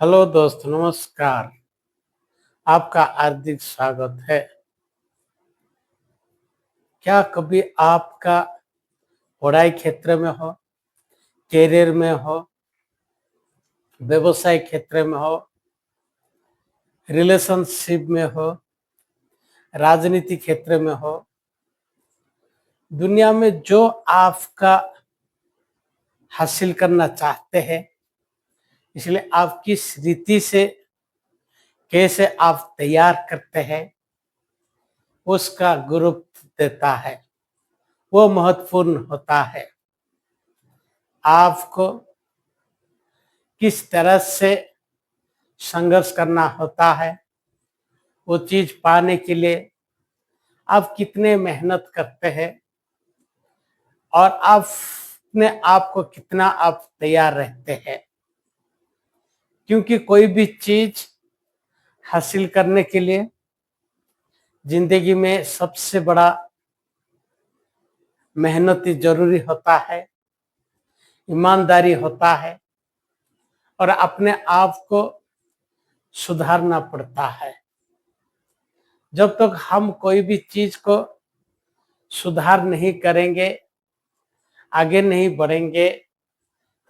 Hello दोस्त, नमस्कार। आपका हार्दिक स्वागत है। क्या कभी आपका पढ़ाई क्षेत्र में हो, करियर में हो, व्यवसाय क्षेत्र में हो, रिलेशनशिप में हो, राजनीति क्षेत्र में हो, दुनिया में जो आपका हासिल करना चाहते हैं, इसलिए आप किस रीति से कैसे आप तैयार करते हैं, उसका गुरुत्व देता है, वो महत्वपूर्ण होता है। आपको किस तरह से संघर्ष करना होता है, वो चीज पाने के लिए आप कितने मेहनत करते हैं और आप अपने आप को कितना आप तैयार रहते हैं, क्योंकि कोई भी चीज हासिल करने के लिए जिंदगी में सबसे बड़ा मेहनती जरूरी होता है, ईमानदारी होता है और अपने आप को सुधारना पड़ता है। जब तक हम कोई भी चीज को सुधार नहीं करेंगे, आगे नहीं बढ़ेंगे,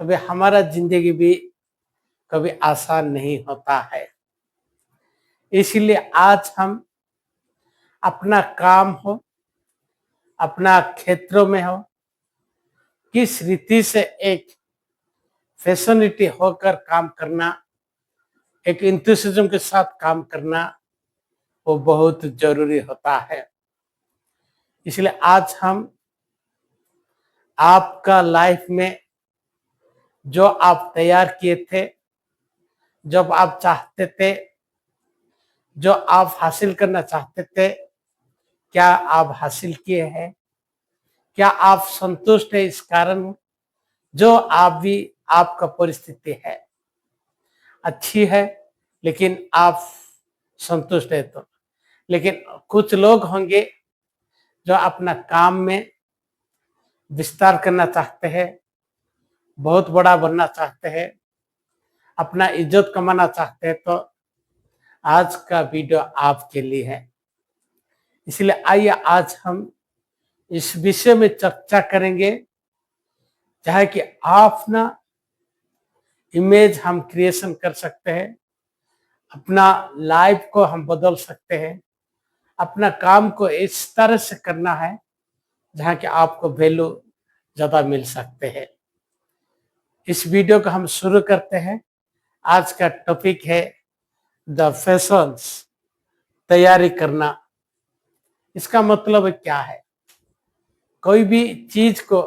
तभी हमारा जिंदगी भी कभी आसान नहीं होता है। इसलिए आज हम अपना काम हो, अपना क्षेत्रों में हो, किस रीति से एक फैशनिटी होकर काम करना, एक इंथुसिज्म के साथ काम करना, वो बहुत जरूरी होता है। इसलिए आज हम आपका लाइफ में जो आप तैयार किए थे, जब आप चाहते थे, जो आप हासिल करना चाहते थे, क्या आप हासिल किए हैं? क्या आप संतुष्ट है इस कारण जो आप भी आपका परिस्थिति है अच्छी है, लेकिन आप संतुष्ट है तो? लेकिन कुछ लोग होंगे जो अपना काम में विस्तार करना चाहते हैं, बहुत बड़ा बनना चाहते हैं, अपना इज्जत कमाना चाहते हैं, तो आज का वीडियो आपके लिए है। इसलिए आइए आज हम इस विषय में चर्चा करेंगे, चाहे कि आप ना इमेज हम क्रिएशन कर सकते हैं, अपना लाइफ को हम बदल सकते हैं, अपना काम को इस तरह से करना है जहां कि आपको वैल्यू ज्यादा मिल सकते हैं। इस वीडियो को हम शुरू करते हैं। आज का टॉपिक है द फैशंस, तैयारी करना। इसका मतलब क्या है? कोई भी चीज को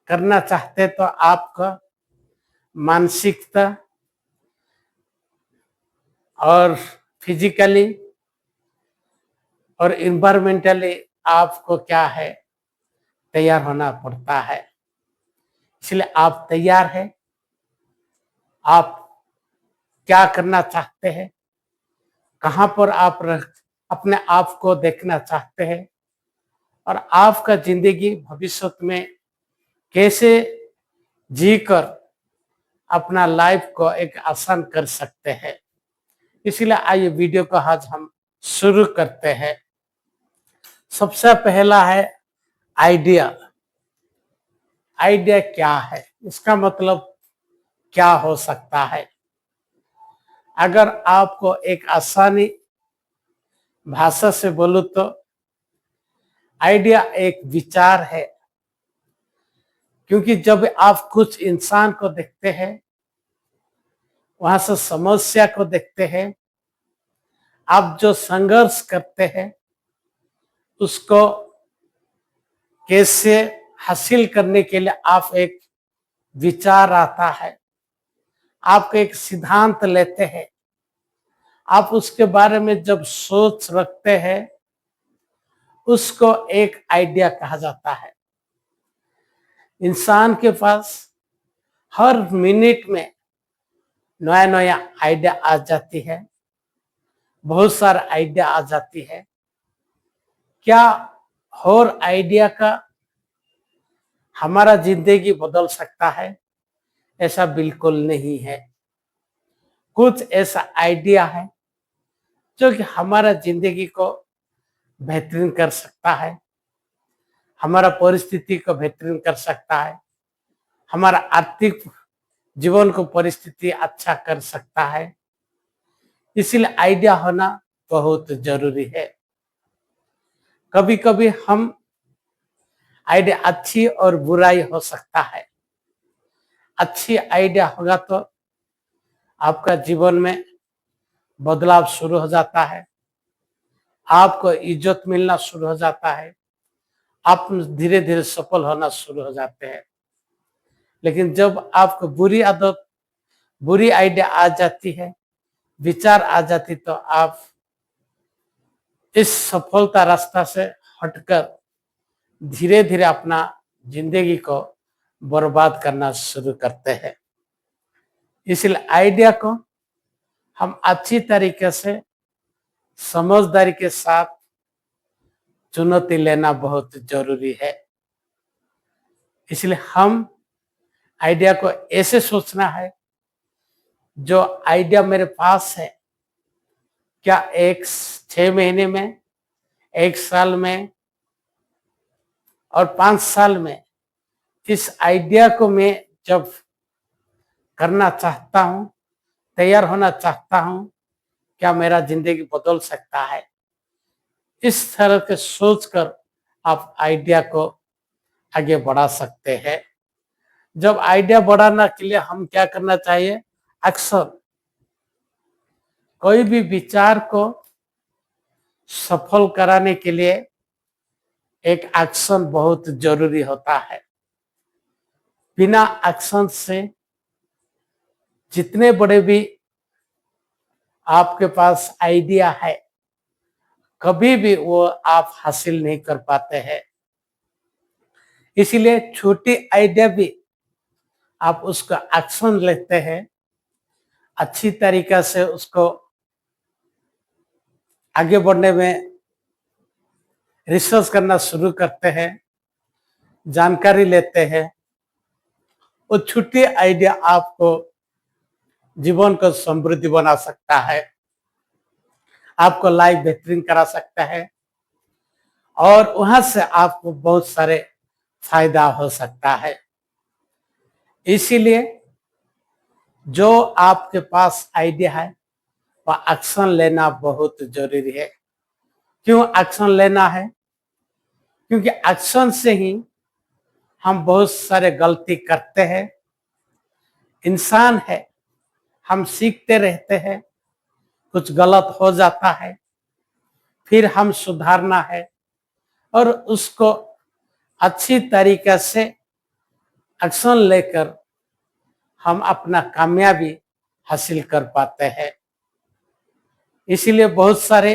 करना चाहते तो आपका मानसिकता और फिजिकली और इन्वायरमेंटली आपको क्या है, तैयार होना पड़ता है। इसलिए आप तैयार हैं? आप क्या करना चाहते हैं? कहां पर आप अपने आप को देखना चाहते हैं और आपका जिंदगी भविष्य में कैसे जीकर अपना लाइफ को एक आसान कर सकते हैं। इसलिए आइए वीडियो को आज हम शुरू करते हैं। सबसे पहला है आइडिया। आइडिया क्या है? इसका मतलब क्या हो सकता है? अगर आपको एक आसानी भाषा से बोलूं तो आइडिया एक विचार है, क्योंकि जब आप कुछ इंसान को देखते हैं, वहां से समस्या को देखते हैं, आप जो संघर्ष करते हैं उसको कैसे हासिल करने के लिए आप एक विचार आता है, आप एक सिद्धांत लेते हैं, आप उसके बारे में जब सोच रखते हैं, उसको एक आइडिया कहा जाता है। इंसान के पास हर मिनट में नया नया आइडिया आ जाती है, बहुत सारा आइडिया आ जाती है। क्या और आइडिया का हमारा जिंदगी बदल सकता है? ऐसा बिल्कुल नहीं है। कुछ ऐसा आइडिया है जो कि हमारा जिंदगी को बेहतरीन कर सकता है, हमारा परिस्थिति को बेहतरीन कर सकता है, हमारा आर्थिक जीवन को परिस्थिति अच्छा कर सकता है। इसलिए आइडिया होना बहुत जरूरी है। कभी कभी हम आइडिया अच्छी और बुराई हो सकता है। अच्छी आइडिया होगा तो आपका जीवन में बदलाव शुरू हो जाता है, आपको इज्जत मिलना शुरू हो जाता है, आप धीरे धीरे सफल होना शुरू हो जाते हैं। लेकिन जब आपको बुरी आदत, बुरी आइडिया आ जाती है, विचार आ जाती, तो आप इस सफलता रास्ता से हटकर धीरे धीरे अपना जिंदगी को बर्बाद करना शुरू करते हैं। इसलिए आइडिया को हम अच्छी तरीके से समझदारी के साथ चुनौती लेना बहुत जरूरी है। इसलिए हम आइडिया को ऐसे सोचना है, जो आइडिया मेरे पास है, क्या 6 महीने में, 1 साल में और 5 साल में इस आइडिया को मैं जब करना चाहता हूं, तैयार होना चाहता हूं, क्या मेरा जिंदगी बदल सकता है। इस तरह के सोचकर आप आइडिया को आगे बढ़ा सकते हैं। जब आइडिया बढ़ाने के लिए हम क्या करना चाहिए? एक्शन। कोई भी विचार को सफल कराने के लिए एक एक्शन बहुत जरूरी होता है। बिना एक्शन से जितने बड़े भी आपके पास आइडिया है, कभी भी वो आप हासिल नहीं कर पाते हैं। इसीलिए छोटी आइडिया भी आप उसका एक्शन लेते हैं, अच्छी तरीका से उसको आगे बढ़ने में रिसर्च करना शुरू करते हैं, जानकारी लेते हैं। वो छोटी आइडिया आपको जीवन को समृद्धि बना सकता है, आपको लाइफ बेहतरीन करा सकता है, और वहां से आपको बहुत सारे फायदा हो सकता है। इसीलिए जो आपके पास आइडिया है, वह एक्शन लेना बहुत जरूरी है। क्यों एक्शन लेना है? क्योंकि एक्शन से ही हम बहुत सारे गलती करते हैं। इंसान है, हम सीखते रहते हैं, कुछ गलत हो जाता है, फिर हम सुधारना है और उसको अच्छी तरीके से एक्शन लेकर हम अपना कामयाबी हासिल कर पाते हैं। इसीलिए बहुत सारे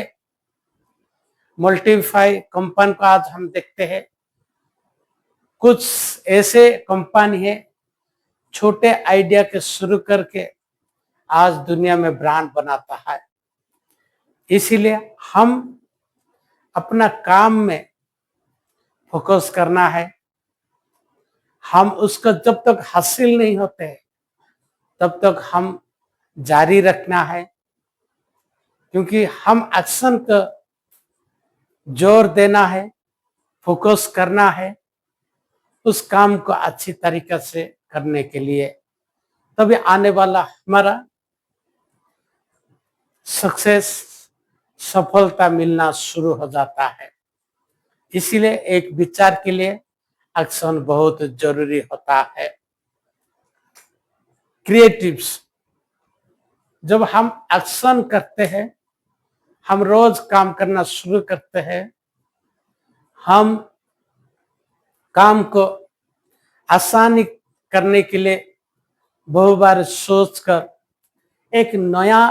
मल्टीफाई कंपनी को आज हम देखते हैं, कुछ ऐसे कंपनी है छोटे आइडिया के शुरू करके आज दुनिया में ब्रांड बनाता है। इसीलिए हम अपना काम में फोकस करना है। हम उसको जब तक हासिल नहीं होते तब तक हम जारी रखना है, क्योंकि हम एक्शन का जोर देना है, फोकस करना है उस काम को अच्छी तरीके से करने के लिए। तभी आने वाला हमारा सक्सेस, सफलता मिलना शुरू हो जाता है। इसीलिए एक विचार के लिए एक्शन बहुत जरूरी होता है। क्रिएटिव्स, जब हम एक्शन करते हैं, हम रोज काम करना शुरू करते हैं, हम काम को आसानी करने के लिए बहुत बार सोचकर एक नया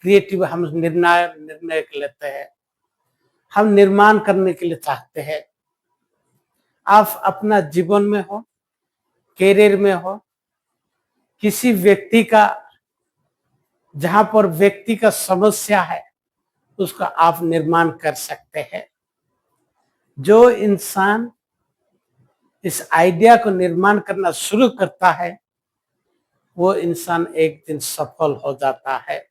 क्रिएटिव हम निर्णय लेते हैं, हम निर्माण करने के लिए चाहते हैं। आप अपना जीवन में हो, कैरियर में हो, किसी व्यक्ति का, जहां पर व्यक्ति का समस्या है, उसका आप निर्माण कर सकते हैं। जो इंसान इस आइडिया को निर्माण करना शुरू करता है, वो इंसान एक दिन सफल हो जाता है।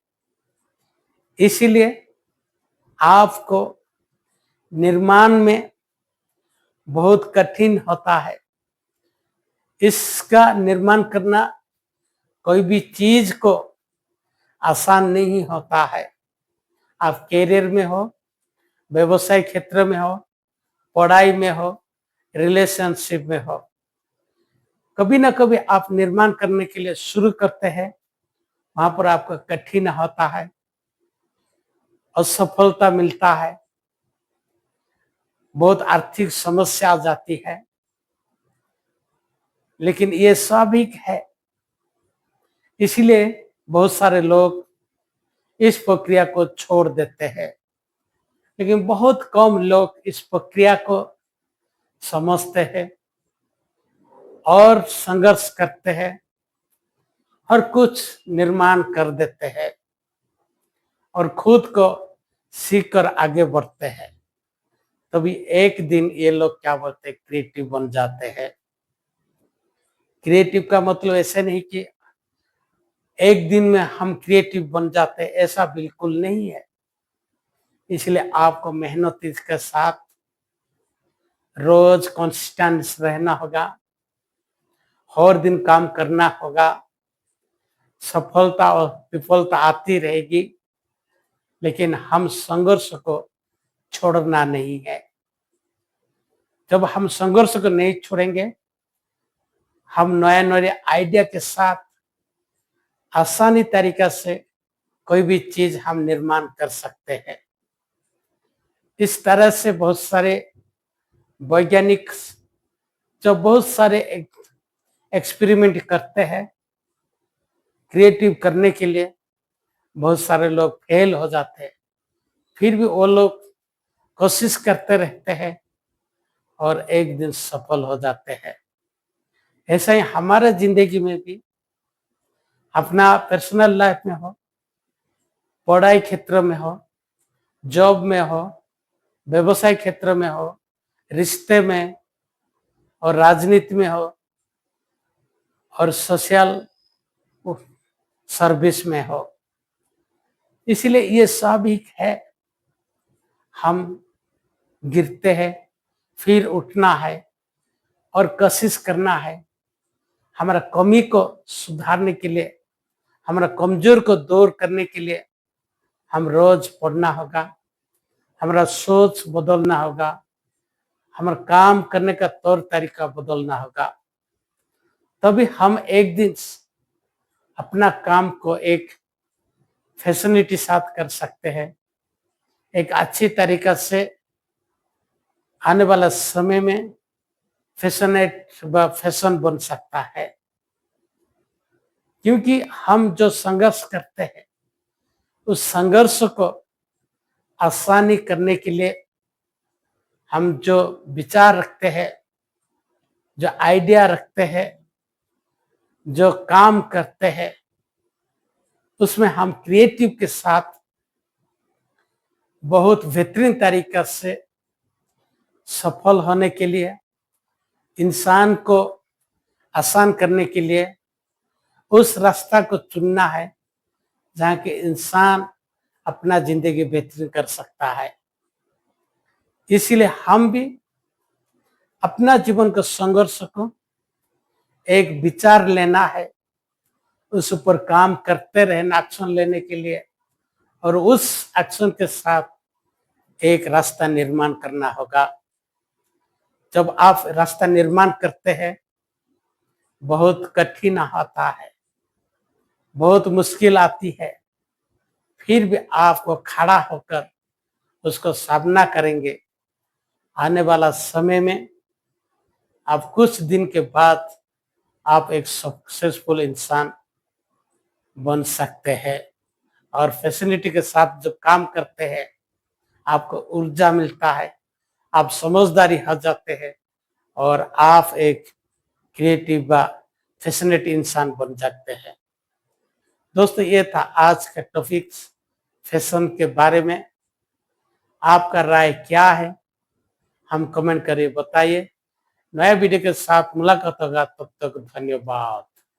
इसीलिए आपको निर्माण में बहुत कठिन होता है। इसका निर्माण करना कोई भी चीज को आसान नहीं होता है। आप कैरियर में हो, व्यवसाय क्षेत्र में हो, पढ़ाई में हो, रिलेशनशिप में हो, कभी ना कभी आप निर्माण करने के लिए शुरू करते हैं, वहां पर आपको कठिन होता है, असफलता मिलता है, बहुत आर्थिक समस्या आ जाती है, लेकिन ये स्वाभाविक है। इसीलिए बहुत सारे लोग इस प्रक्रिया को छोड़ देते हैं, लेकिन बहुत कम लोग इस प्रक्रिया को समझते हैं और संघर्ष करते हैं और कुछ निर्माण कर देते हैं और खुद को सीख कर आगे बढ़ते हैं। तभी एक दिन ये लोग क्या बोलते हैं, क्रिएटिव बन जाते हैं। क्रिएटिव का मतलब ऐसे नहीं कि एक दिन में हम क्रिएटिव बन जाते हैं, ऐसा बिल्कुल नहीं है। इसलिए आपको मेहनत के साथ रोज कॉन्सिस्टेंस रहना होगा, हर दिन काम करना होगा। सफलता और विफलता आती रहेगी, लेकिन हम संघर्ष को छोड़ना नहीं है। जब हम संघर्ष को नहीं छोड़ेंगे, हम नए नए आइडिया के साथ आसानी तरीका से कोई भी चीज हम निर्माण कर सकते हैं। इस तरह से बहुत सारे वैज्ञानिक जो बहुत सारे एक्सपेरिमेंट करते हैं क्रिएटिव करने के लिए, बहुत सारे लोग फेल हो जाते हैं, फिर भी वो लोग कोशिश करते रहते हैं और एक दिन सफल हो जाते हैं। ऐसा ही हमारे जिंदगी में भी, अपना पर्सनल लाइफ में हो, पढ़ाई क्षेत्र में हो, जॉब में हो, व्यवसाय क्षेत्र में हो, रिश्ते में और राजनीति में हो और सोशल सर्विस में हो। इसलिए ये स्वाभाविक है, हम गिरते हैं, फिर उठना है और कोशिश करना है। हमारा कमी को सुधारने के लिए, हमारा कमजोर को दूर करने के लिए हम रोज पढ़ना होगा, हमारा सोच बदलना होगा, हमारा काम करने का तौर तरीका बदलना होगा। तभी हम एक दिन अपना काम को एक फैसिलिटी साथ कर सकते हैं, एक अच्छी तरीका से आने वाला समय में फैशन बन सकता है। क्योंकि हम जो संघर्ष करते हैं, उस संघर्ष को आसानी करने के लिए हम जो विचार रखते हैं, जो आइडिया रखते हैं, जो काम करते हैं, उसमें हम क्रिएटिव के साथ बहुत बेहतरीन तरीका से सफल होने के लिए, इंसान को आसान करने के लिए उस रास्ता को चुनना है जहाँ के इंसान अपना जिंदगी बेहतरीन कर सकता है। इसीलिए हम भी अपना जीवन के संघर्ष को एक विचार लेना है, उस ऊपर काम करते रहना एक्शन लेने के लिए, और उस एक्शन के साथ एक रास्ता निर्माण करना होगा। जब आप रास्ता निर्माण करते हैं, बहुत कठिन होता है, बहुत मुश्किल आती है, फिर भी आपको खड़ा होकर उसको सामना करेंगे। आने वाला समय में आप कुछ दिन के बाद आप एक सक्सेसफुल इंसान बन सकते हैं। और फैसिलिटी के साथ जब काम करते हैं, आपको ऊर्जा मिलता है, आप समझदारी हो जाते हैं और आप एक क्रिएटिव व फैसिनेट इंसान बन जाते हैं। दोस्तों, ये था आज का टॉपिक फैशन के बारे में। आपका राय क्या है, हम कमेंट करिए, बताइए। नए वीडियो के साथ मुलाकात होगा, तब तक धन्यवाद।